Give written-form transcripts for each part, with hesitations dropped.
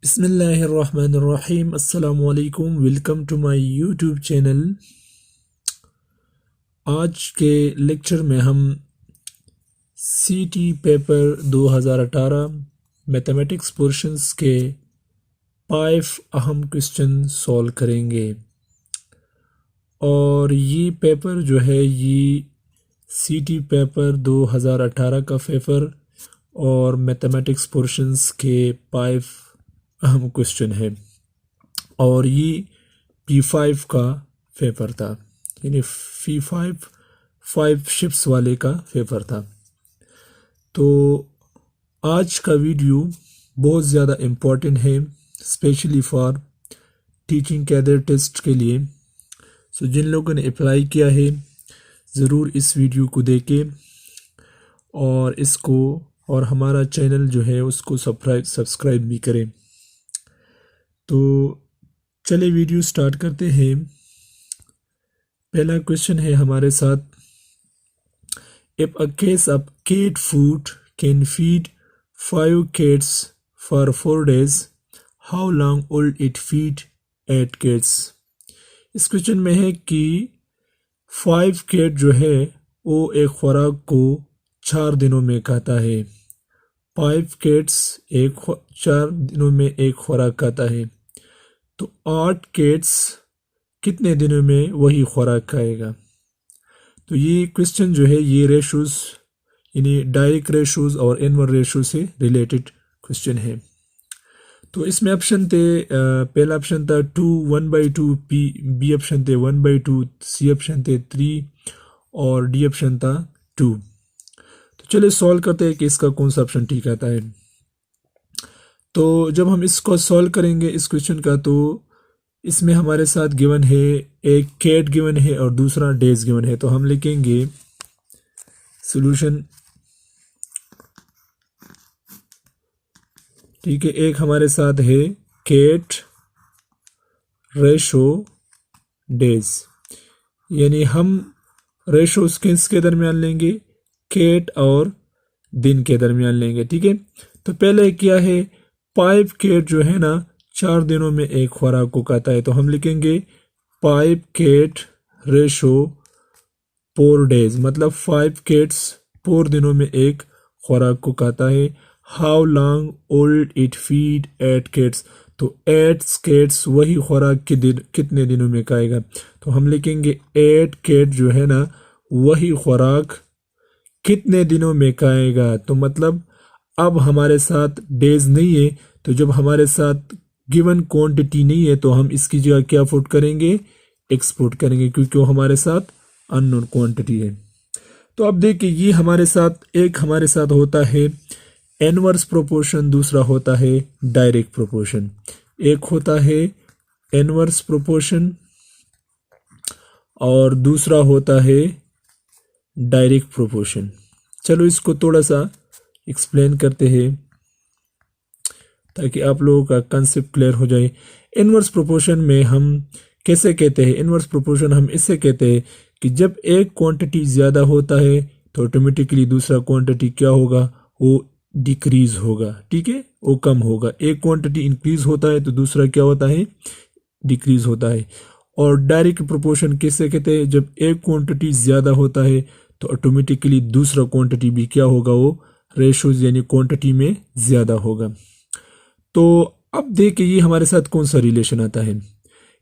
बिस्मिल्लाहिर्रहमानिर्रहीम अस्सलामुअलैकुम। Welcome to my YouTube channel. आज के लेक्चर में हम सीटी पेपर 2018 मैथमेटिक्स पोर्शंस के 5 अहम क्वेश्चन सॉल्व करेंगे। और ये पेपर जो है ये सीटी पेपर 2018 का पेपर और मैथमेटिक्स पोर्शंस के 5 अहम क्वेश्चन है और ये P5 का पेपर था, यानी P5 शिफ्ट्स वाले का पेपर था। तो आज का वीडियो बहुत ज़्यादा इम्पोर्टेंट है, specially for teaching cadre test के लिए। सो जिन लोगों ने अप्लाई किया है ज़रूर इस वीडियो को देखें और इसको और हमारा चैनल जो है उसको सब्सक्राइब भी करें। तो चले वीडियो स्टार्ट करते हैं। पहला क्वेश्चन है हमारे साथ, if a case of cat food can feed 5 cats for 4 days, how long will it feed 8 cats? इस क्वेश्चन में है कि 5 कैट जो है वो एक खुराक को 4 दिनों में खाता है। 5 कैट्स 4 दिनों में एक खुराक खाता है, तो 8 कैट्स कितने दिनों में वही खुराक खाएगा। तो ये क्वेश्चन जो है ये रेशोज़ यानी डायरेक्ट रेशोज़ और इनवर्स रेशो से रिलेटेड क्वेश्चन है। तो इसमें ऑप्शन थे, पहला ऑप्शन था 2 1/2, बी ऑप्शन थे 1/2, सी ऑप्शन थे 3 और डी ऑप्शन था 2। तो चलिए सॉल्व करते हैं कि इसका कौन सा ऑप्शन ठीक आता है। तो जब हम इसको सॉल्व करेंगे इस क्वेश्चन का, तो इसमें हमारे साथ गिवन है एक कैट गिवन है और दूसरा डेज गिवन है। तो हम लिखेंगे सॉल्यूशन, ठीक है। एक हमारे साथ है कैट रेशो डेज, यानी हम रेशो किसके दरमियान लेंगे, कैट और दिन के दरमियान लेंगे, ठीक है। तो पहले क्या है, 5 कैट जो है ना 4 दिनों में एक खुराक को खाता है। तो हम लिखेंगे 5 कैट रेशो 4 days, मतलब 5 कैट्स 4 दिनों में एक खुराक को खाता है। How long old it feed 8 cats, तो 8 कैट्स वही खुराक कितने दिनों में खाएगा। तो हम लिखेंगे 8 कैट जो है ना वही खुराक कितने दिनों में खाएगा। तो मतलब अब हमारे साथ डेज नहीं है, तो जब हमारे साथ गिवन क्वांटिटी नहीं है तो हम इसकी जगह क्या पुट करेंगे, एक्सपोर्ट करेंगे, क्योंकि वो हमारे साथ अननोन क्वांटिटी है। तो अब देखिए ये हमारे साथ होता है इनवर्स प्रोपोर्शन, दूसरा होता है डायरेक्ट प्रोपोर्शन। एक होता है इनवर्स प्रोपोर्शन और दूसरा होता है डायरेक्ट प्रोपोर्शन। चलो इसको थोड़ा सा एक्सप्लेन करते हैं ताकि आप लोगों का कंसेप्ट क्लियर हो जाए। इनवर्स प्रोपोर्शन में हम कैसे कहते हैं, इनवर्स प्रोपोर्शन हम इससे कहते हैं कि जब एक क्वांटिटी ज़्यादा होता है तो ऑटोमेटिकली दूसरा क्वांटिटी क्या होगा, वो डिक्रीज होगा, ठीक है, वो कम होगा। एक क्वांटिटी इंक्रीज होता है तो दूसरा क्या होता है, डिक्रीज होता है। और डायरेक्ट प्रोपोर्शन कैसे कहते हैं, जब एक क्वांटिटी ज़्यादा होता है तो ऑटोमेटिकली दूसरा क्वांटिटी भी क्या होगा, वो रेशोज यानी क्वांटिटी में ज़्यादा होगा। तो अब देखिए ये हमारे साथ कौन सा रिलेशन आता है।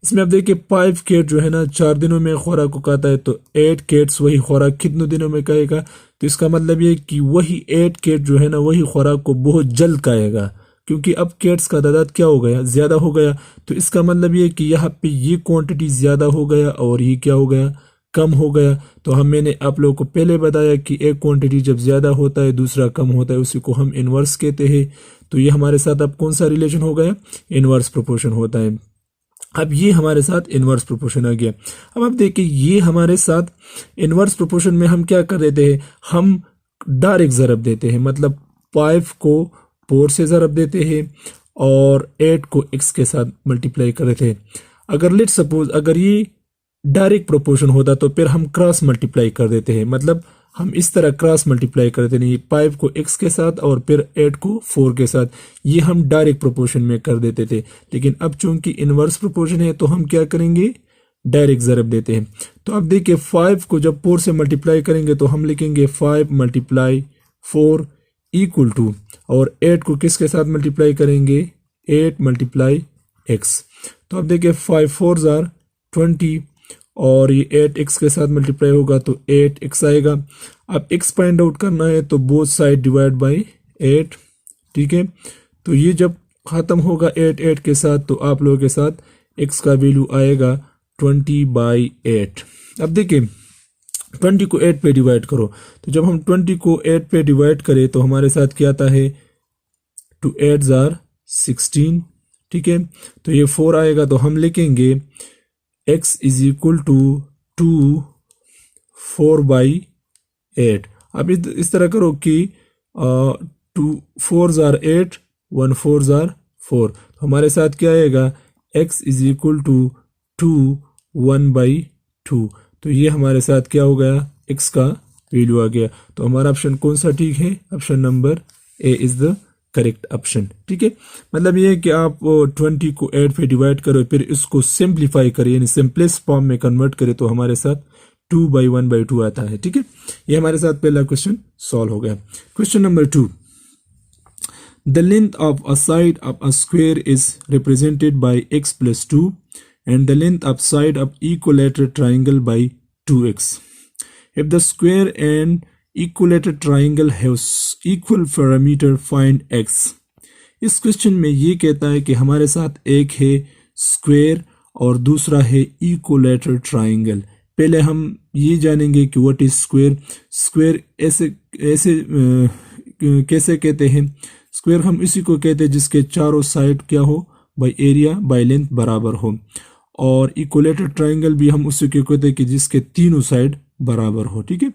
इसमें अब देखिए 5 कैट जो है ना 4 दिनों में खुराक को खाता है, तो 8 कैट्स वही खुराक कितने दिनों में खाएगा। तो इसका मतलब ये कि वही 8 कैट जो है ना वही खुराक को बहुत जल्द खाएगा, क्योंकि अब कैट्स का तादाद क्या हो गया, ज़्यादा हो गया। तो इसका मतलब ये कि यहाँ पे ये क्वांटिटी ज़्यादा हो गया और ये क्या हो गया, कम हो गया। तो मैंने आप लोगों को पहले बताया कि एक क्वांटिटी जब ज़्यादा होता है दूसरा कम होता है, उसी को हम इन्वर्स कहते हैं। तो ये हमारे साथ अब कौन सा रिलेशन हो गया, इन्वर्स प्रोपोर्शन होता है। अब ये हमारे साथ इन्वर्स प्रोपोर्शन आ गया। अब आप देखिए ये हमारे साथ इन्वर्स प्रोपोर्शन में हम क्या कर देते हैं, हम डायरेक्ट ज़रब देते हैं, मतलब 5 को 4 से ज़रब देते हैं और 8 को x के साथ मल्टीप्लाई कर देते हैं। अगर लेट सपोज अगर ये डायरेक्ट प्रोपोर्शन होता तो फिर हम क्रॉस मल्टीप्लाई कर देते हैं, मतलब हम इस तरह क्रॉस मल्टीप्लाई करते नहीं, 5 को x के साथ और फिर 8 को 4 के साथ, ये हम डायरेक्ट प्रोपोर्शन में कर देते थे। लेकिन अब चूंकि इनवर्स प्रोपोर्शन है तो हम क्या करेंगे, डायरेक्ट ज़रब देते हैं। तो अब देखिए 5 को जब 4 से मल्टीप्लाई करेंगे तो हम लिखेंगे 5 मल्टीप्लाई 4 इक्वल टू, और 8 को किसके साथ मल्टीप्लाई करेंगे, 8 मल्टीप्लाई x। तो अब देखिए 5 4 ज़ार 20 और ये 8x के साथ मल्टीप्लाई होगा तो 8x आएगा। अब x फाइंड आउट करना है तो बोथ साइड डिवाइड बाई 8, ठीक है। तो ये जब ख़त्म होगा 8 के साथ तो आप लोगों के साथ x का वैल्यू आएगा 20/8। अब देखिए 20 को 8 पे डिवाइड करो, तो जब हम 20 को 8 पे डिवाइड करें तो हमारे साथ क्या आता है, 2 8 ज़ार 16, ठीक है। तो ये 4 आएगा, तो हम लिखेंगे x इज इक्वल टू 2 4/8। अब इस तरह करो कि 2 4 ज़ार 8 1 4 ज़ार 4, तो हमारे साथ क्या आएगा, x इज इक्वल टू 2 1/2। तो ये हमारे साथ क्या हो गया, x का वैल्यू आ गया। तो हमारा ऑप्शन कौन सा ठीक है, option number A is the correct option, ठीक है। मतलब ये है कि आप 20 को 8 पे डिवाइड करो, फिर इसको सिंप्लीफाई करें यानी सिंपलेस्ट फॉर्म में कन्वर्ट करें तो हमारे साथ 2/1/2 आता है, ठीक है। ये हमारे साथ पहला क्वेश्चन सॉल्व हो गया। Question number 2, the length of a side of a square is represented by x + 2 and the length of side of equilateral triangle by 2x. If the square and equilateral triangle have equal perimeter, find x. इस question में ये कहता है कि हमारे साथ एक है स्क्वायर और दूसरा है इक्विलेटरल ट्राइंगल। पहले हम ये जानेंगे कि व्हाट इज स्क्वायर। स्क्वायर ऐसे कैसे कहते हैं, स्क्वायर हम इसी को कहते हैं जिसके चारों साइड क्या हो, बाय एरिया बाय लेंथ बराबर हो। और इक्विलेटरल ट्राइंगल भी हम उससे क्या कहते हैं कि जिसके तीनों साइड बराबर हो, ठीक है।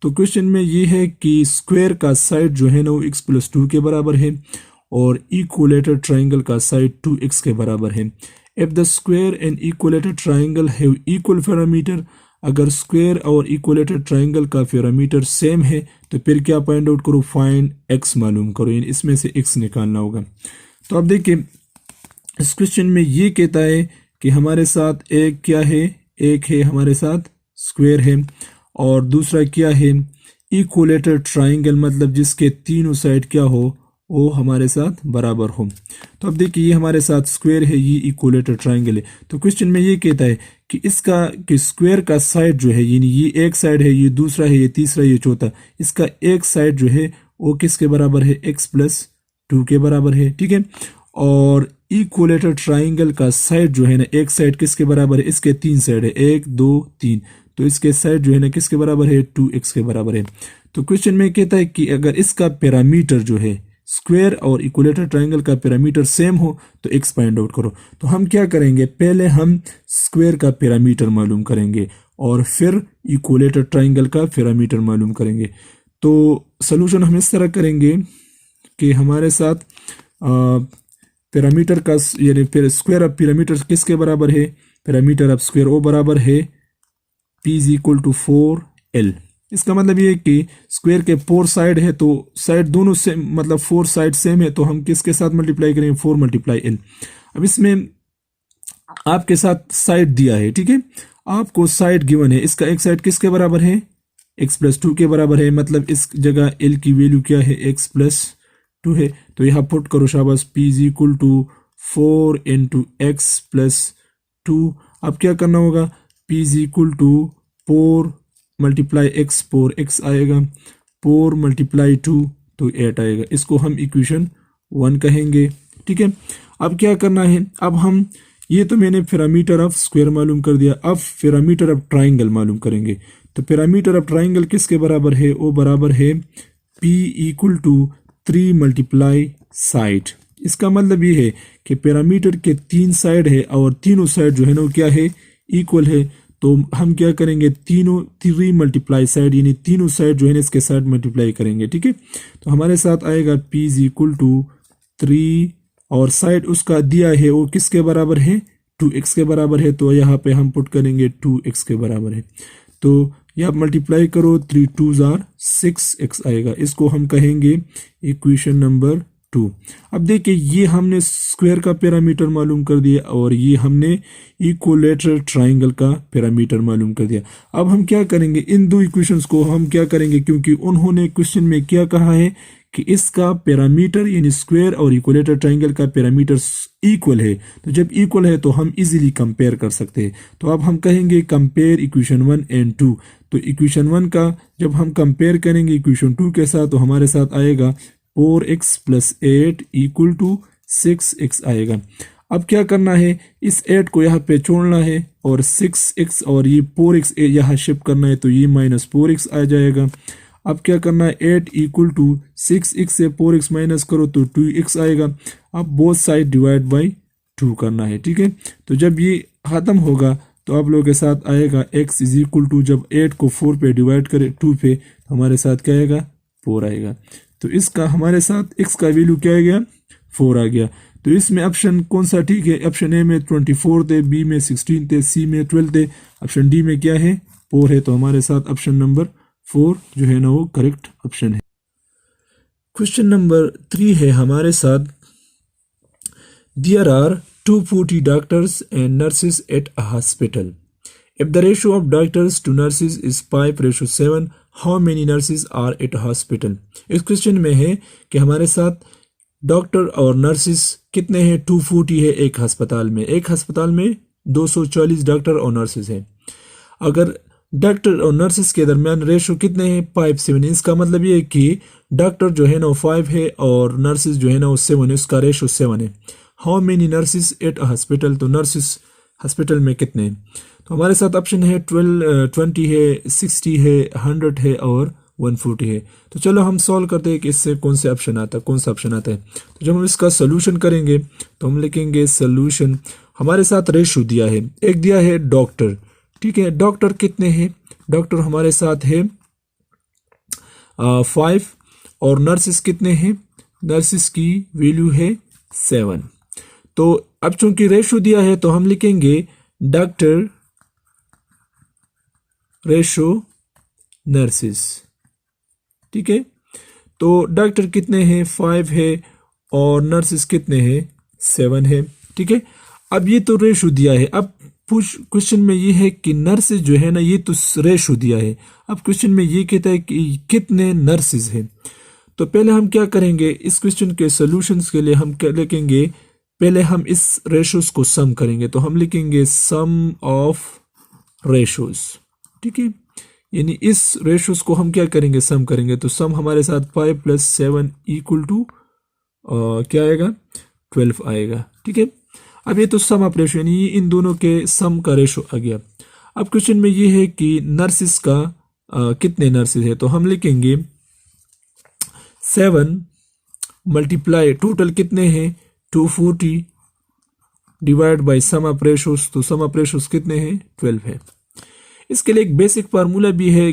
तो क्वेश्चन में ये है कि स्क्वायर का साइड जो है ना वो x + 2 के बराबर है और इक्विलेटरल ट्राइंगल का साइड 2x के बराबर है। If the square and equilateral triangle have equal parameter, अगर स्क्वायर और इक्विलेटरल ट्राइंगल का पैरामीटर सेम है तो फिर क्या फाइंड आउट करो, फाइंड x मालूम करो, यानी इसमें से x निकालना होगा। तो अब देखिए इस क्वेश्चन में ये कहता है कि हमारे साथ एक क्या है, एक है हमारे साथ स्क्वायर है और दूसरा क्या है इक्विलेटरल ट्राइंगल, मतलब जिसके तीनों साइड क्या हो वो हमारे साथ बराबर हो। तो अब देखिए ये हमारे साथ स्क्वायर है, ये इक्विलेटरल ट्राइंगल है। तो क्वेश्चन में ये कहता है कि इसका कि स्क्वायर का साइड जो है, यानी ये एक साइड है, ये दूसरा है, ये तीसरा, ये चौथा, इसका एक साइड जो है वो किसके बराबर है, x + 2 के बराबर है, ठीक है। और इक्विलेटरल ट्राइंगल का साइड जो है ना, एक साइड किसके बराबर है, इसके 3 साइड है, 1 2 3, तो इसके साइड जो है ना किसके बराबर है, 2x के बराबर है। तो क्वेश्चन में कहता है कि अगर इसका पैरामीटर जो है स्क्वायर और इक्विलेटरल ट्राइंगल का पैरामीटर सेम हो तो x फाइंड आउट करो। तो हम क्या करेंगे, पहले हम स्क्वायर का पैरामीटर मालूम करेंगे और फिर इक्विलेटरल ट्राइंगल का पैरामीटर मालूम करेंगे। तो सोल्यूशन हम इस तरह करेंगे कि हमारे साथ पैरामीटर का यानी फिर स्क्वायर ऑफ पैरामीटर किसके बराबर है, पैरामीटर ऑफ स्क्वायर वो बराबर है p = 4l। इसका मतलब ये है कि स्क्वायर के 4 साइड है तो साइड दोनों से मतलब 4 साइड सेम है तो हम किसके साथ मल्टीप्लाई करेंगे, 4 × l। अब इसमें आपके साथ साइड दिया है, ठीक है, आपको साइड गिवन है, इसका एक साइड किसके बराबर है, x + 2 के बराबर है, मतलब इस जगह l की वैल्यू क्या है, x + 2 है। तो यहाँ पुट करो शाबाश, p = 4 × x + 2। अब क्या करना होगा, p = 4 × x, 4x आएगा, 4 × 2 तो 8 आएगा। इसको हम इक्वेशन 1 कहेंगे, ठीक है। अब क्या करना है, अब हम ये तो मैंने पैरामीटर ऑफ स्क्वायर मालूम कर दिया, अब पैरामीटर ऑफ ट्राइंगल मालूम करेंगे। तो पैरामीटर ऑफ ट्राइंगल किसके बराबर है, वो बराबर है p = 3 × साइड। इसका मतलब ये है कि पैरामीटर के 3 साइड है और तीनों साइड जो है ना वो क्या है, इक्वल है। तो हम क्या करेंगे, 3 × साइड यानी तीनों साइड जो है ना इसके साथ मल्टीप्लाई करेंगे, ठीक है। तो हमारे साथ आएगा p = 3 और साइड उसका दिया है वो किसके बराबर है, 2x के बराबर है। तो यहाँ पे हम पुट करेंगे 2x के बराबर है। तो ये आप मल्टीप्लाई करो, 3 2 जार 6x आएगा। इसको हम कहेंगे इक्वेशन नंबर 2। अब देखिए ये हमने स्क्वायर का पैरामीटर मालूम कर दिया और ये हमने इक्विलेटरल ट्राइंगल का पैरामीटर मालूम कर दिया। अब हम क्या करेंगे, इन दो इक्वेशंस को हम क्या करेंगे, क्योंकि उन्होंने क्वेश्चन में क्या कहा है कि इसका पैरामीटर यानी स्क्वायर और इक्विलेटरल ट्राइंगल का पैरामीटर इक्वल है। तो जब इक्वल है तो हम इजीली कंपेयर कर सकते हैं। तो अब हम कहेंगे कंपेयर इक्वेशन 1 एंड 2। तो इक्वेशन 1 का जब हम कंपेयर करेंगे इक्वेशन 2 के साथ तो हमारे साथ आएगा 4x + 8 = 6x आएगा। अब क्या करना है, इस 8 को यहाँ पे छोड़ना है और 6x और ये 4x यहाँ शिफ्ट करना है, तो ये -4x आ जाएगा। अब क्या करना है, 8 = 6x से 4x माइनस करो तो 2x आएगा। अब बोथ साइड डिवाइड बाई 2 करना है, ठीक है। तो जब ये ख़त्म होगा तो आप लोगों के साथ आएगा x = जब 8 को 4 पे डिवाइड करें 2 पे तो हमारे साथ क्या आएगा, 4 आएगा। तो इसका हमारे साथ x का वैल्यू क्या आ गया, 4 आ गया। तो इसमें ऑप्शन कौन सा ठीक है, ऑप्शन ए में 24 थे, बी में 16 थे, सी में 12 थे, ऑप्शन डी में क्या है, 4 है। तो हमारे साथ ऑप्शन नंबर 4 जो है ना वो करेक्ट ऑप्शन है। क्वेश्चन नंबर 3 है हमारे साथ, there are 240 doctors and nurses at a hospital. If the ratio of doctors to nurses is 5:7, how many nurses are at a hospital? इस क्वेश्चन में है कि हमारे साथ डॉक्टर और नर्सेस कितने हैं, 240 है एक अस्पताल में। एक अस्पताल में 240 डॉक्टर और नर्सेस हैं। अगर डॉक्टर और नर्सेस के दरमियान रेशो कितने हैं, 5:7। इसका मतलब ये है कि डॉक्टर जो है ना 5 है और नर्सेस जो है ना 7 है, उसका रेशो 7 है। How many nurses at a hospital, तो नर्सेस हॉस्पिटल में कितने हैं। तो हमारे साथ ऑप्शन है 20 है, 60 है, 100 है और 140 है। तो चलो हम सॉल्व करते हैं कि इससे कौन सा ऑप्शन आता है। तो जब हम इसका सोल्यूशन करेंगे तो हम लिखेंगे सोल्यूशन। हमारे साथ रेशो दिया है, एक दिया है डॉक्टर, ठीक है। डॉक्टर कितने हैं, डॉक्टर हमारे साथ है 5 और नर्सिस कितने हैं, नर्सिस की वैल्यू है 7। तो अब चूंकि रेशो दिया है तो हम लिखेंगे डॉक्टर रेशो नर्सिस, ठीक है। तो डॉक्टर कितने हैं, 5 है और नर्सिस कितने हैं, 7 है, ठीक है। अब ये तो रेशो दिया है। अब क्वेश्चन में ये है कि नर्सिस जो है ना, ये तो रेशो दिया है। अब क्वेश्चन में ये कहता है कि कितने नर्सिस हैं। तो पहले हम क्या करेंगे, इस क्वेश्चन के सॉल्यूशंस के लिए हम क्या लिखेंगे, पहले हम इस रेशोस को सम करेंगे। तो हम लिखेंगे सम ऑफ रेशोस, ठीक है। यानी इस रेशोस को हम क्या करेंगे, सम करेंगे। तो सम हमारे साथ 5 + 7 = क्या आएगा, 12 आएगा, ठीक है। अब ये तो सम ऑफ रेशो यानी इन दोनों के सम का रेशो आ गया। अब क्वेश्चन में ये है कि नर्सिस का कितने नर्सिस है। तो हम लिखेंगे 7 मल्टीप्लाई टोटल कितने हैं, 240 divide by sum of ratios. तो सम ऑफ रेशोस कितने हैं, 12 है। इसके लिए एक बेसिक फार्मूला भी है,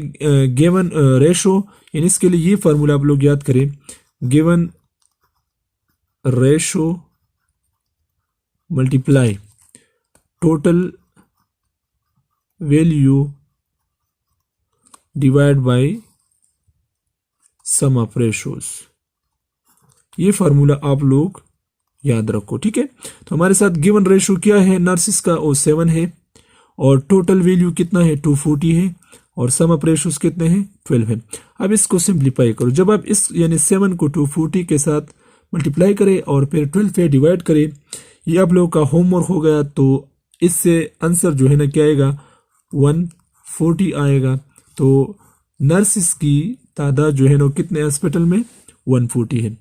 गिवन रेशो, यानी इसके लिए ये फार्मूला आप लोग याद करें, given ratio multiply total value divide by sum of ratios. ये फार्मूला आप लोग याद रखो, ठीक है। तो हमारे साथ गिवन रेशो क्या है, नर्सिस का वो 7 है और टोटल वैल्यू कितना है, 240 है और सम ऑफ रेशोस कितने हैं, 12 है। अब इसको सिंप्लीफाई करो। जब आप इस यानी 7 को 240 के साथ मल्टीप्लाई करें और फिर 12 पे डिवाइड करें, ये आप लोगों का होमवर्क हो गया। तो इससे आंसर जो है ना क्या आएगा, 140 आएगा। तो नर्सिस की तादाद जो है ना कितने हॉस्पिटल में, 140 है।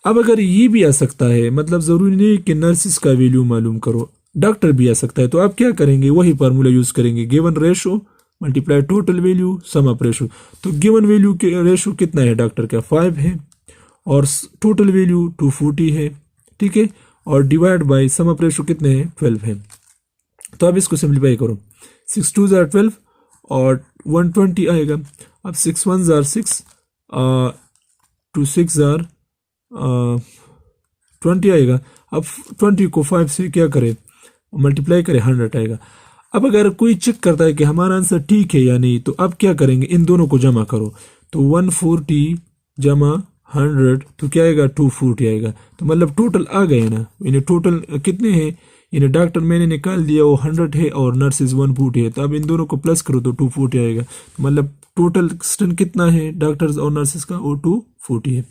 अब अगर ये भी आ सकता है, मतलब ज़रूरी नहीं कि नर्सिस का वैल्यू मालूम करो, डॉक्टर भी आ सकता है। तो आप क्या करेंगे, वही फार्मूला यूज़ करेंगे, given ratio multiply total value sum of ratio. तो गिवन वैल्यू के रेशो कितना है, डॉक्टर का 5 है और टोटल वैल्यू 240 है, ठीक है। और divide by sum of ratio कितने हैं, 12 है। तो अब इसको सिंप्लीफाई करो, 6 2 = 12 और 120 आएगा। अब 6 1 = 6, 2 6 = 20 आएगा। अब 20 को 5 से क्या करें, मल्टीप्लाई करें, 100 आएगा। अब अगर कोई चेक करता है कि हमारा आंसर ठीक है या नहीं, तो अब क्या करेंगे, इन दोनों को जमा करो। तो 140 जमा 100 तो क्या आएगा, 240 आएगा। तो मतलब टोटल आ गए ना, यानी टोटल कितने हैं, यानी डॉक्टर मैंने निकाल दिया वो 100 है और नर्सेज 140 है। तो अब इन दोनों को प्लस करो तो 240 आएगा। मतलब टोटल स्टूडेंट कितना है डॉक्टर्स और नर्सेज का, वो 240 है।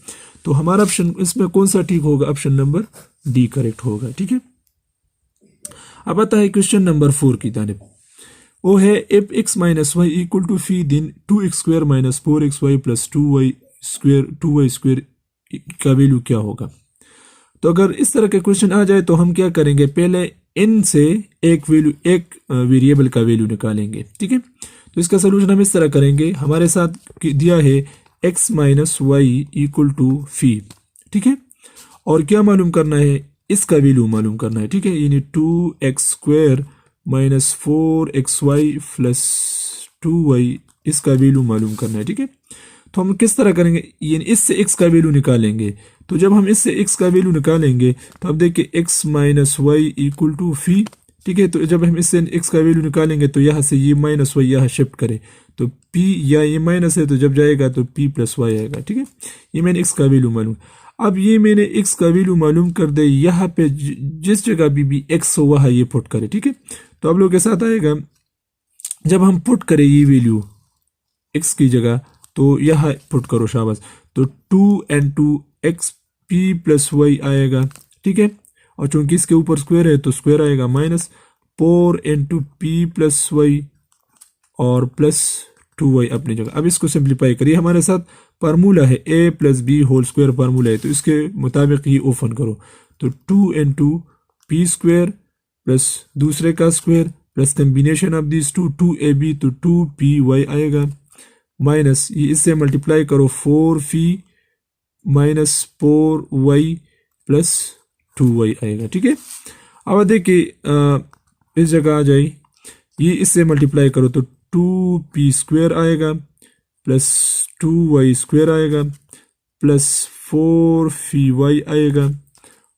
तो हमारा ऑप्शन इसमें कौन सा ठीक होगा, ऑप्शन नंबर डी करेक्ट होगा। ठीक है। अब आता है क्वेश्चन नंबर 4 की जानिब। वो है if x minus y equal to five then 2x square minus 4xy plus 2y square का वैल्यू क्या होगा। तो अगर इस तरह के क्वेश्चन आ जाए तो हम क्या करेंगे, पहले इन से एक वेरिएबल का वैल्यू निकालेंगे। ठीक है। तो इसका सोल्यूशन हम इस तरह करेंगे, हमारे साथ दिया है x minus y equal to five. ठीक है। और क्या मालूम करना है, इसका वैल्यू मालूम करना है। ठीक है। यानी 2x square minus 4xy plus 2y इसका वैल्यू मालूम करना है। ठीक है। तो हम किस तरह करेंगे, यानी इससे x का वैल्यू निकालेंगे। तो जब हम इससे x का वैल्यू निकालेंगे तो अब देखिए x minus y equal to five. ठीक है। तो जब हम इससे x का वैल्यू निकालेंगे तो यहाँ से ये माइनस वाई यहाँ शिफ्ट करें तो p, या ये माइनस है तो जब जाएगा तो p प्लस वाई आएगा। ठीक है। ये मैंने x का वैल्यू मालूम। अब ये मैंने x का वैल्यू मालूम कर दे, यहाँ पे जिस जगह भी x हो वहाँ ये पुट करे। ठीक है। तो आप लोग के साथ आएगा, जब हम पुट करें ये वैल्यू x की जगह तो यहाँ पुट करो, शाबाश। तो 2 and 2 x p plus Y आएगा। ठीक है। और चूंकि इसके ऊपर स्क्वायर है तो स्क्वायर आएगा minus 4 into p plus Y और प्लस 2y अपनी जगह। अब इसको सिंप्लीफाई करिए, हमारे साथ फार्मूला है a plus B whole square formula है, तो इसके मुताबिक ये ओपन करो। तो 2 into p स्क्वायर प्लस दूसरे का square plus combination of this 2ab तो 2py आएगा माइनस ये इससे मल्टीप्लाई करो 4phi minus 4y plus 2y आएगा। ठीक है। अब देखिए इस जगह आ जाए, ये इससे मल्टीप्लाई करो तो 2p स्क्वायर आएगा प्लस 2y स्क्वायर आएगा प्लस 4phi आएगा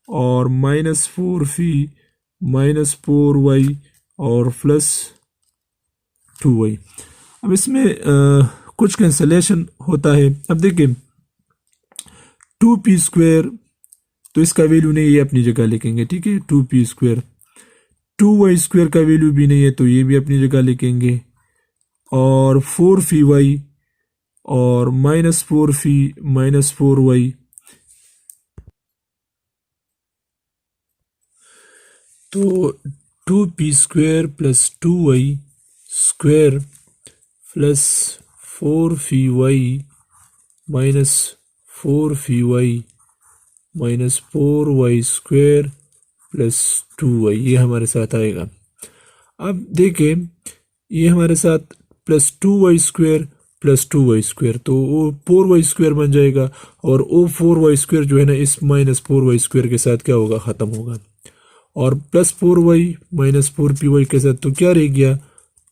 और माइनस 4phi माइनस 4y और प्लस 2y। अब इसमें कुछ कैंसलेशन होता है। अब देखिए 2p स्क्वायर तो इसका वैल्यू नहीं है, अपनी जगह लिखेंगे। ठीक है। 2p स्क्वायर, 2y स्क्वायर का वैल्यू भी नहीं है तो ये भी अपनी जगह लिखेंगे और 4phi और माइनस 4phi माइनस 4y। तो 2p square plus 2y square plus 4phi minus 4phi minus 4y square plus 2y ये हमारे साथ आएगा। अब देखें ये हमारे साथ plus 2y square plus 2y square तो वो 4y स्क्वायर बन जाएगा और वो 4y स्क्वायर जो है ना इस माइनस 4y स्क्वायर के साथ क्या होगा, ख़त्म होगा। और प्लस 4y माइनस 4py के साथ तो क्या रह गया,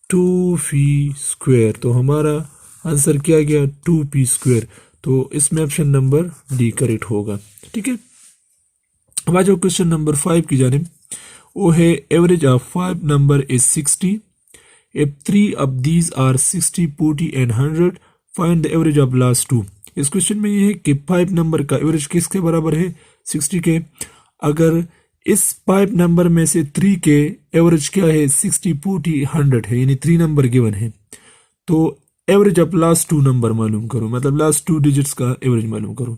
2p स्क्वायर। तो हमारा आंसर क्या गया, 2p स्क्वायर। तो इसमें ऑप्शन नंबर डी करेक्ट होगा। ठीक है। अब आ जाओ क्वेश्चन नंबर 5 की जानिब। वो है average of 5 number is 60 if 3 of these are 60 40 and 100 find the average of last 2। इस क्वेश्चन में ये है कि 5 नंबर का एवरेज किसके बराबर है, 60 के। अगर इस 5 नंबर में से 3 के एवरेज क्या है, 60 40 100 है, यानी 3 नंबर गिवन है। तो एवरेज ऑफ लास्ट 2 नंबर मालूम करो, मतलब लास्ट 2 डिजिट्स का एवरेज मालूम करो।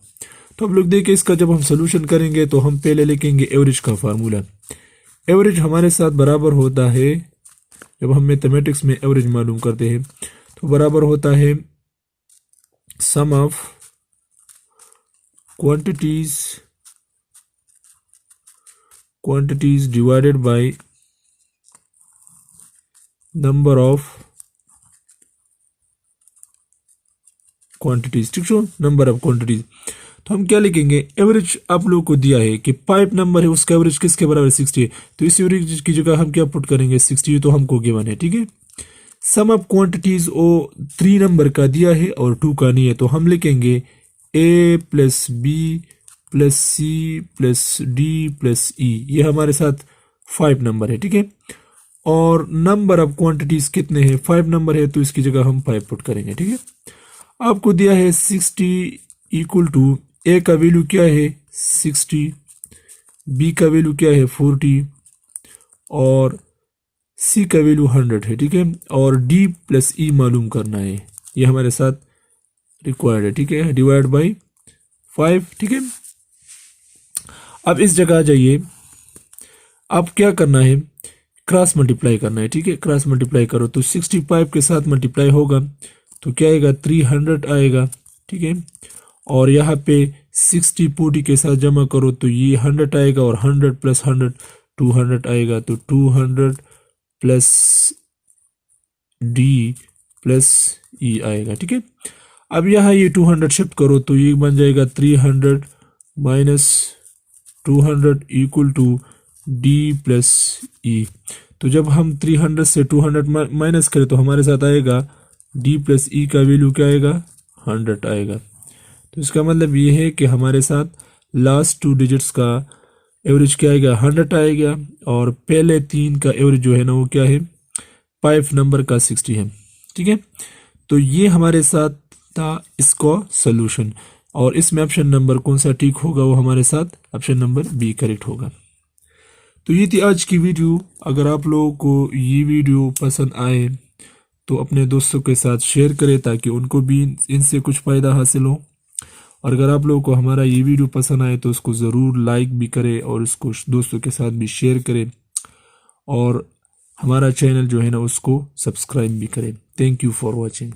तो अब लोग देखिए इसका जब हम सोल्यूशन करेंगे तो हम पहले लिखेंगे एवरेज का फार्मूला। एवरेज हमारे साथ बराबर होता है, जब हम मैथमेटिक्स में एवरेज मालूम करते हैं तो बराबर होता है sum of quantities divided by number of quantities. ठीक है, नंबर ऑफ क्वांटिटीज। तो हम क्या लिखेंगे, एवरेज आप लोगों को दिया है कि 5 नंबर है उसका एवरेज किसके बराबर 60 है, तो इस एवरेज की जगह हम क्या पुट करेंगे, 60 तो हमको गिवन है। ठीक है। Sum of quantities O 3 number का दिया है और 2 का नहीं है, तो हम लिखेंगे a plus b plus c plus d plus e. ये हमारे साथ 5 नंबर है। ठीक है। और नंबर ऑफ क्वांटिटीज कितने हैं, 5 नंबर है तो इसकी जगह हम 5 पुट करेंगे। ठीक है, आपको दिया है 60 इक्वल टू ए का वैल्यू क्या है 60, बी का वैल्यू क्या है 40 और सी का वैल्यू 100 है। ठीक है, और डी प्लस ई मालूम करना है, ये हमारे साथ रिक्वायर्ड है। ठीक है, डिवाइड बाई 5। ठीक है, अब इस जगह आ जाइए, अब क्या करना है, क्रॉस मल्टीप्लाई करना है। ठीक है, क्रॉस मल्टीप्लाई करो तो 65 के साथ मल्टीप्लाई होगा तो क्या आएगा 300 आएगा। ठीक है, और यहाँ पे 60 40 के साथ जमा करो तो ये 100 आएगा और 100 प्लस 100 200 आएगा, तो 200 प्लस डी प्लस ई आएगा। ठीक है, अब यहाँ ये 200 शिफ्ट करो तो ये बन जाएगा 300 minus 200 equal to d plus e. तो जब हम 300 से 200 माइनस करें तो हमारे साथ आएगा डी प्लस ई का वैल्यू क्या आएगा 100 आएगा। तो इसका मतलब ये है कि हमारे साथ लास्ट 2 डिजिट्स का एवरेज क्या आएगा 100 आएगा, और पहले 3 का एवरेज जो है ना वो क्या है 5 नंबर का 60 है। ठीक है, तो ये हमारे साथ था इसका सोल्यूशन, और इसमें ऑप्शन नंबर कौन सा ठीक होगा, वो हमारे साथ ऑप्शन नंबर बी करेक्ट होगा। तो ये थी आज की वीडियो। अगर आप लोगों को ये वीडियो पसंद आए तो अपने दोस्तों के साथ शेयर करें ताकि उनको भी इनसे कुछ फ़ायदा हासिल हो, और अगर आप लोगों को हमारा ये वीडियो पसंद आए तो उसको ज़रूर लाइक भी करें और उसको दोस्तों के साथ भी शेयर करें, और हमारा चैनल जो है ना उसको सब्सक्राइब भी करें। Thank you for watching.